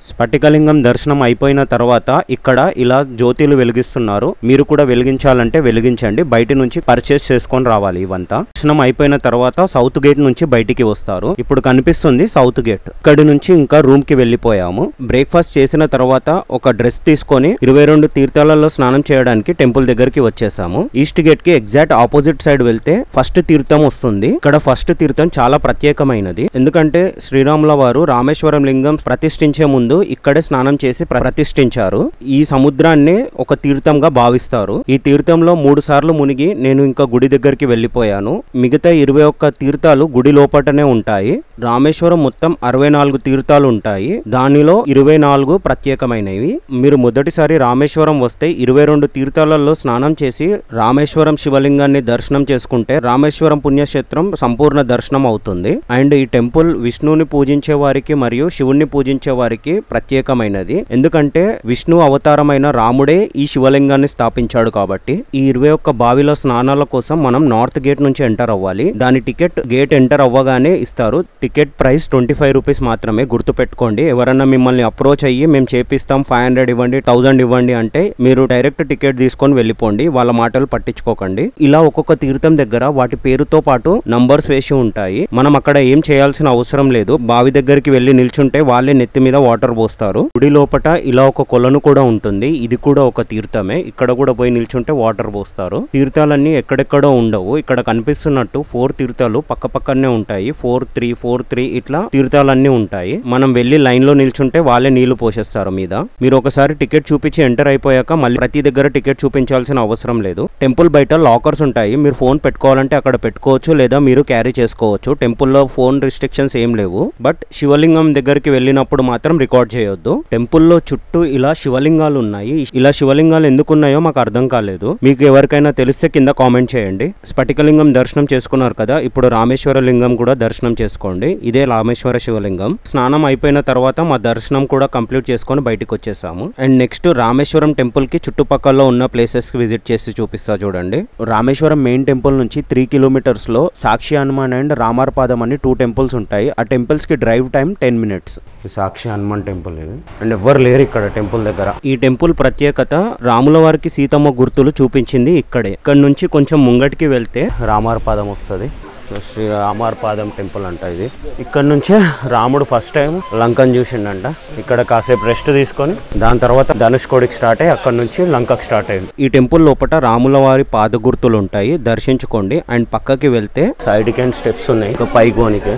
స్ఫటికలింగం దర్శనం అయిపోయిన తర్వాత ఇక్కడ ఇలా జ్యోతిలు వెలిగిస్తున్నారు. మీరు కూడా వెలిగించాలంటే వెలిగించండి, బయట నుంచి పర్చేస్ చేసుకొని రావాలి. ఇవంతా దర్శనం అయిపోయిన తర్వాత సౌత్ గేట్ నుంచి బయటికి వస్తారు. ఇప్పుడు కనిపిస్తుంది సౌత్ గేట్. ఇక్కడి నుంచి ఇంకా రూమ్ కి వెళ్ళిపోయాము. బ్రేక్ఫాస్ట్ చేసిన తర్వాత ఒక డ్రెస్ తీసుకొని 22 తీర్థాలలో స్నానం చేయడానికి టెంపుల్ దగ్గరికి వచ్చేసాము. ఈస్ట్ గేట్ కి ఎగ్జాక్ట్ ఆపోజిట్ సైడ్ వెళ్తే ఫస్ట్ తీర్థం వస్తుంది. ఇక్కడ ఫస్ట్ తీర్థం చాలా ప్రత్యేకమైనది. ఎందుకంటే శ్రీరాముల వారు రామేశ్వరం లింగం ప్రతిష్ఠించే ముందు ఇక్కడే స్నానం చేసి ప్రతిష్ఠించారు. ఈ సముద్రాన్ని ఒక తీర్థంగా భావిస్తారు. ఈ తీర్థంలో 3 సార్లు మునిగి నేను ఇంకా గుడి దగ్గరికి వెళ్ళిపోయాను. మిగతా 21 తీర్థాలు గుడి లోపటనే ఉంటాయి. రామేశ్వరం మొత్తం 64 తీర్థాలు ఉంటాయి. దానిలో 24 ప్రత్యేకమైనవి. మీరు మొదటిసారి రామేశ్వరం వస్తే 22 తీర్థాలలో స్నానం చేసి రామేశ్వరం శివలింగాన్ని దర్శనం చేసుకుంటే రామేశ్వరం పుణ్యక్షేత్రం సంపూర్ణ దర్శనం అవుతుంది. అండ్ ఈ టెంపుల్ విష్ణువుని పూజించే వారికి మరియు శివుణ్ణి పూజించే వారికి ప్రత్యేకమైనది. ఎందుకంటే విష్ణు అవతారమైన రాముడే ఈ శివలింగాన్ని స్థాపించాడు కాబట్టి. ఈ 21 బావిల స్నానాల కోసం మనం నార్త్ గేట్ నుంచి ఎంటర్ అవ్వాలి. దాని టికెట్ గేట్ ఎంటర్ అవ్వగానే ఇస్తారు. టికెట్ ప్రైస్ 25 రూపీస్ మాత్రమే, గుర్తు పెట్టుకోండి. ఎవరన్నా మిమ్మల్ని అప్రోచ్ అయ్యి మేము చేపిస్తాం 500 ఇవ్వండి 1000 ఇవ్వండి అంటే మీరు డైరెక్ట్ టికెట్ తీసుకొని వెళ్ళిపోండి, వాళ్ళ మాటలు పట్టించుకోకండి. ఇలా ఒక్కొక్క తీర్థం దగ్గర వాటి పేరుతో పాటు నంబర్స్ వేసి ఉంటాయి. మనం అక్కడ ఏం చేయాల్సిన అవసరం లేదు. బావి దగ్గరికి వెళ్లి నిల్చుంటే వాళ్ళే నెత్తి మీద వాటర్ పోస్తారు. గుడి లోపట ఇలా ఒక కొలను కూడా ఉంటుంది. ఇది కూడా ఒక తీర్థమే. ఇక్కడ కూడా పోయి నిల్చుంటే వాటర్ పోస్తారు. తీర్థాలన్నీ ఎక్కడెక్కడో ఉండవు. ఇక్కడ కనిపిస్తున్నట్టు 4 తీర్థాలు పక్క పక్కనే ఉంటాయి. 4-3 4-3 ఇట్లా తీర్థాలన్నీ ఉంటాయి. మనం వెళ్లి లైన్ లో నిల్చుంటే వాళ్ళే నీళ్లు పోసేస్తారు మీద. మీరు ఒకసారి టికెట్ చూపించి ఎంటర్ అయిపోయాక మళ్ళీ ప్రతి దగ్గర టికెట్ చూపించాల్సిన అవసరం లేదు. టెంపుల్ బయట లాకర్స్ ఉంటాయి. మీరు ఫోన్ పెట్టుకోవాలంటే అక్కడ పెట్టుకోవచ్చు, లేదా మీరు క్యారీ చేసుకోవచ్చు. టెంపుల్లో ఫోన్ రిస్ట్రిక్షన్స్ ఏం లేవు. బట్ శివలింగం దగ్గరికి వెళ్ళినప్పుడు మాత్రం రికార్డ్ చేయొద్దు. టెంపుల్లో చుట్టూ ఇలా శివలింగాలు ఉన్నాయి. ఇలా శివలింగాలు ఎందుకున్నాయో మాకు అర్థం కాలేదు. మీకు ఎవరికైనా తెలిస్తే కింద కామెంట్ చేయండి. స్ఫటికలింగం దర్శనం చేసుకున్నారు కదా, ఇప్పుడు రామేశ్వర లింగం కూడా దర్శనం చేసుకోండి. ఇదే రామేశ్వర శివలింగం. స్నానం అయిపోయిన తర్వాత మా దర్శనం కూడా కంప్లీట్ చేసుకొని బయటకు వచ్చేసాము. అండ్ నెక్స్ట్ రామేశ్వరం టెంపుల్ కి చుట్టుపక్కల ఉన్న ప్లేసెస్ కి విజిట్ చేసి చూపిస్తా చూడండి. రామేశ్వరం మెయిన్ టెంపుల్ నుంచి 3 కిలోమీటర్స్ లో సాక్షి హనుమాన్ అండ్ రామార్పాదం అని 2 టెంపుల్స్ ఉంటాయి. ఆ టెంపుల్స్ కి డ్రైవ్ టైం 10 మినిట్స్. సాక్షి హనుమాన్ టెంపుల్ ఇది. అండ్ ఎవ్వరు లేరు ఇక్కడ టెంపుల్ దగ్గర. ఈ టెంపుల్ ప్రత్యేకత రాముల వారికి సీతమ్మ గుర్తులు చూపించింది ఇక్కడే. ఇక్కడ నుంచి కొంచెం ముంగటికి వెళ్తే రామార్పాదం వస్తుంది. సో శ్రీ రామార్పాదం టెంపుల్ అంట ఇది. ఇక్కడ నుంచే రాముడు ఫస్ట్ టైం లంకను చూసిండంట. ఇక్కడ కాసేపు రెస్ట్ తీసుకొని దాని తర్వాత ధనుష్కోడికి స్టార్ట్ అయ్యి అక్కడ నుంచి లంకకు స్టార్ట్ అయింది. ఈ టెంపుల్ లోపల రాముల వారి పాద గుర్తులు ఉంటాయి, దర్శించుకోండి. అండ్ పక్కకి వెళ్తే సైడ్ కి స్టెప్స్ ఉన్నాయి ఇంకా పైకోనికి.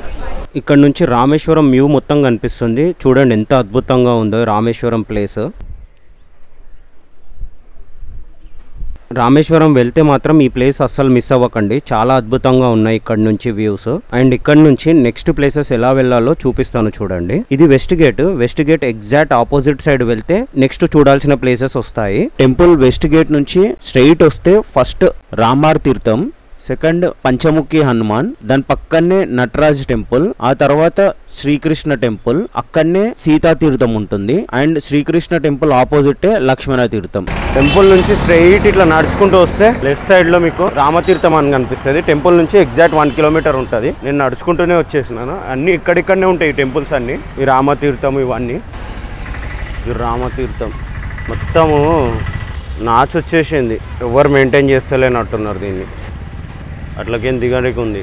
ఇక్కడ నుంచి రామేశ్వరం వ్యూ మొత్తం కనిపిస్తుంది. చూడండి ఎంత అద్భుతంగా ఉందో రామేశ్వరం ప్లేస్. రామేశ్వరం వెళ్తే మాత్రం ఈ ప్లేస్ అస్సలు మిస్ అవ్వకండి, చాలా అద్భుతంగా ఉన్నాయి ఇక్కడ నుంచి వ్యూస్. అండ్ ఇక్కడ నుంచి నెక్స్ట్ ప్లేసెస్ ఎలా వెళ్ళాలో చూపిస్తాను చూడండి. ఇది west gate. West gate exact opposite side వెళ్తే నెక్స్ట్ చూడాల్సిన ప్లేసెస్ వస్తాయి. టెంపుల్ వెస్ట్ గేట్ నుంచి స్ట్రైట్ వస్తే ఫస్ట్ రామార్ తీర్థం, సెకండ్ పంచముఖి హనుమాన్, దాని పక్కనే నటరాజ్ టెంపుల్, ఆ తర్వాత శ్రీకృష్ణ టెంపుల్, అక్కడనే సీతా తీర్థం ఉంటుంది. అండ్ శ్రీకృష్ణ టెంపుల్ ఆపోజిట్ లక్ష్మణ తీర్థం. టెంపుల్ నుంచి స్ట్రైట్ ఇట్లా నడుచుకుంటూ వస్తే లెఫ్ట్ సైడ్ లో మీకు రామతీర్థం అని కనిపిస్తుంది. టెంపుల్ నుంచి ఎగ్జాక్ట్ 1 కిలోమీటర్ ఉంటుంది. నేను నడుచుకుంటూనే వచ్చేసినాను. అన్ని ఇక్కడిక్కడనే ఉంటాయి ఈ టెంపుల్స్ అన్ని. ఈ రామతీర్థం ఇవన్నీ. ఈ రామతీర్థం మొత్తము నాచు వచ్చేసింది, ఎవరు మెయింటైన్ చేస్తలేనట్టున్నారు దీన్ని. అట్లకేం దిగడానికి ఉంది.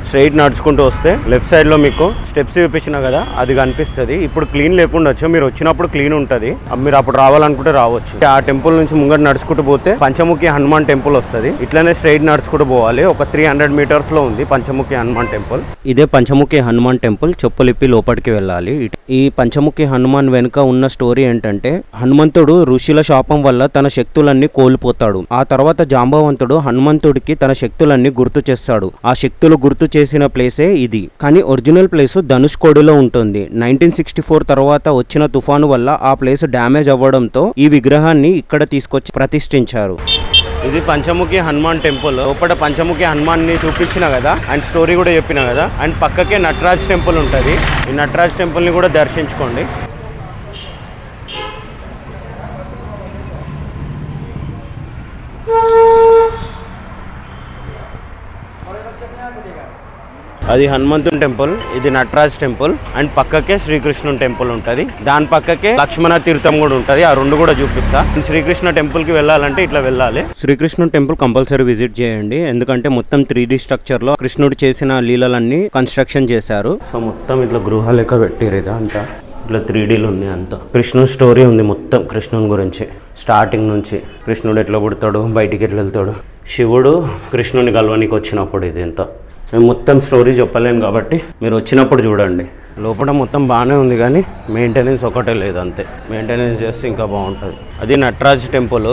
స్ట్రైట్ నడుచుకుంటూ వస్తే లెఫ్ట్ సైడ్ లో మీకు స్టెప్స్ చూపించినా కదా అది కనిపిస్తుంది. ఇప్పుడు క్లీన్ లేకుండా వచ్చు, మీరు వచ్చినప్పుడు క్లీన్ ఉంటుంది. మీరు అప్పుడు రావాలనుకుంటే రావచ్చు. ఆ టెంపుల్ నుంచి ముంగట నడుచుకుంటూ పోతే పంచముఖి హనుమాన్ టెంపుల్ వస్తుంది. ఇట్లానే స్ట్రైట్ నడుచుకుంటూ పోవాలి. ఒక 300 మీటర్స్ లో ఉంది పంచముఖి హనుమాన్ టెంపుల్. ఇదే పంచముఖి హనుమాన్ టెంపుల్. చెప్పులిప్పి లోపలికి వెళ్ళాలి. ఈ పంచముఖి హనుమాన్ వెనుక ఉన్న స్టోరీ ఏంటంటే, హనుమంతుడు ఋషుల శాపం వల్ల తన శక్తులన్నీ కోల్పోతాడు. ఆ తర్వాత జాంబవంతుడు హనుమంతుడికి తన శక్తులన్నీ గుర్తు చేస్తాడు. ఆ శక్తులు గుర్తు చేసిన ప్లేసే ఇది. కానీ ఒరిజినల్ ప్లేస్ ధనుష్కోడిలో ఉంటుంది. 1964 తర్వాత వచ్చిన తుఫాను వల్ల ఆ ప్లేస్ డ్యామేజ్ అవ్వడంతో ఈ విగ్రహాన్ని ఇక్కడ తీసుకొచ్చి ప్రతిష్ఠించారు. ఇది పంచముఖి హనుమాన్ టెంపుల్. లోపల పంచముఖి హనుమాన్ ని చూపించిన కదా, అండ్ స్టోరీ కూడా చెప్పిన కదా. అండ్ పక్కకే నటరాజ్ టెంపుల్ ఉంటుంది. ఈ నటరాజ్ టెంపుల్ ని కూడా దర్శించుకోండి. అది హనుమంతుని టెంపుల్, ఇది నటరాజ్ టెంపుల్. అండ్ పక్కకే శ్రీకృష్ణుని టెంపుల్ ఉంటుంది. దాని పక్కకే లక్ష్మణ తీర్థం కూడా ఉంటుంది. ఆ రెండు కూడా చూపిస్తా. శ్రీకృష్ణ టెంపుల్ కి వెళ్ళాలంటే ఇట్లా వెళ్ళాలి. శ్రీకృష్ణుని టెంపుల్ కంపల్సరీ విజిట్ చేయండి, ఎందుకంటే మొత్తం 3D స్ట్రక్చర్ లో కృష్ణుడు చేసిన లీలలన్నీ కన్స్ట్రక్షన్ చేశారు. సో మొత్తం ఇట్లా గృహ లెక్క పెట్టారు. ఇది అంతా ఇట్లా 3Dలు ఉంది. అంతా కృష్ణుని స్టోరీ ఉంది మొత్తం. కృష్ణుని గురించి స్టార్టింగ్ నుంచి కృష్ణుడు ఎట్లా పుడతాడు, బయటికి ఎట్లా వెళ్తాడు, శివుడు కృష్ణుని గల్వానికి వచ్చినప్పుడు, ఇది ఎంత నేను మొత్తం స్టోరీ చెప్పలేను కాబట్టి మీరు వచ్చినప్పుడు చూడండి. లోపల మొత్తం బాగానే ఉంది కానీ మెయింటెనెన్స్ ఒకటే లేదు, అంతే. మెయింటెనెన్స్ చేస్తే ఇంకా బాగుంటుంది. అది నటరాజ్ టెంపుల్.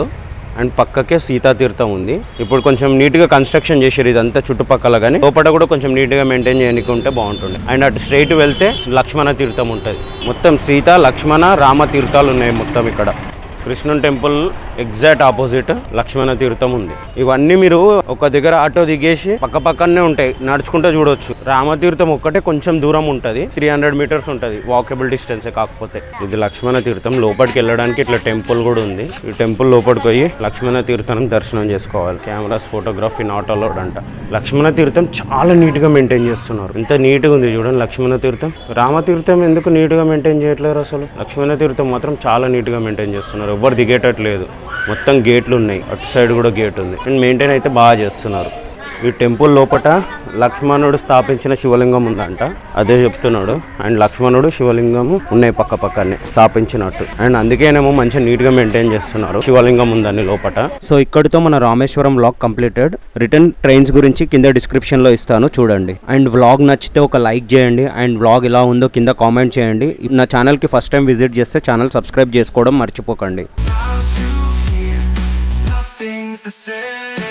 అండ్ పక్కకే సీతా తీర్థం ఉంది. ఇప్పుడు కొంచెం నీట్గా కన్స్ట్రక్షన్ చేశారు ఇదంతా చుట్టుపక్కల, కానీ లోపల కూడా కొంచెం నీట్గా మెయింటైన్ చేయడానికి ఉంటే బాగుంటుంది. అండ్ అటు స్ట్రైట్ వెళ్తే లక్ష్మణ తీర్థం ఉంటుంది. మొత్తం సీత, లక్ష్మణ, రామ తీర్థాలు ఉన్నాయి మొత్తం ఇక్కడ. కృష్ణుని టెంపుల్ ఎగ్జాక్ట్ ఆపోజిట్ లక్ష్మణ తీర్థం ఉంది. ఇవన్నీ మీరు ఒక దగ్గర ఆటో దిగేసి పక్క పక్కనే ఉంటాయి, నడుచుకుంటూ చూడవచ్చు. రామతీర్థం ఒక్కటే కొంచెం దూరం ఉంటుంది, 300 మీటర్స్ ఉంటుంది, వాకబుల్ డిస్టెన్సే. కాకపోతే ఇది లక్ష్మణ తీర్థం. లోపలికి వెళ్ళడానికి ఇట్లా టెంపుల్ కూడా ఉంది. ఈ టెంపుల్ లోపలికి పోయి లక్ష్మణ తీర్థం దర్శనం చేసుకోవాలి. కెమెరాస్ ఫోటోగ్రఫీ నాట్ అలౌడ్ అంట. లక్ష్మణ తీర్థం చాలా నీట్గా మెయింటైన్ చేస్తున్నారు. ఇంత నీట్గా ఉంది చూడండి లక్ష్మణ తీర్థం. రామతీర్థం ఎందుకు నీట్గా మెయింటైన్ చేయట్లేరు అసలు? లక్ష్మణ తీర్థం మాత్రం చాలా నీట్గా మెయింటైన్ చేస్తున్నారు. ఎవ్వరు దిగేటట్లేదు. మొత్తం గేట్లు ఉన్నాయి, అటు సైడ్ కూడా గేట్ ఉంది. అండ్ మెయింటైన్ అయితే బాగా చేస్తున్నారు. ఈ టెంపుల్ లోపల లక్ష్మణుడు స్థాపించిన శివలింగం ఉందంట, అదే చెప్తున్నాడు. అండ్ లక్ష్మణుడు శివలింగము ఉన్నాయి పక్క పక్కనే స్థాపించినట్టు. అండ్ అందుకేనేమో మంచిగా నీట్గా మెయింటైన్ చేస్తున్నారు. శివలింగం ఉందని లోపల. సో ఇక్కడితో మన Rameswaram vlog completed. Return trains గురించి కింద డిస్క్రిప్షన్ లో ఇస్తాను చూడండి. అండ్ వ్లాగ్ నచ్చితే ఒక లైక్ చేయండి. అండ్ వ్లాగ్ ఎలా ఉందో కింద కామెంట్ చేయండి. నా ఛానల్ కి ఫస్ట్ టైం విజిట్ చేస్తే ఛానల్ సబ్స్క్రైబ్ చేసుకోవడం మర్చిపోకండి. Nothing's the same.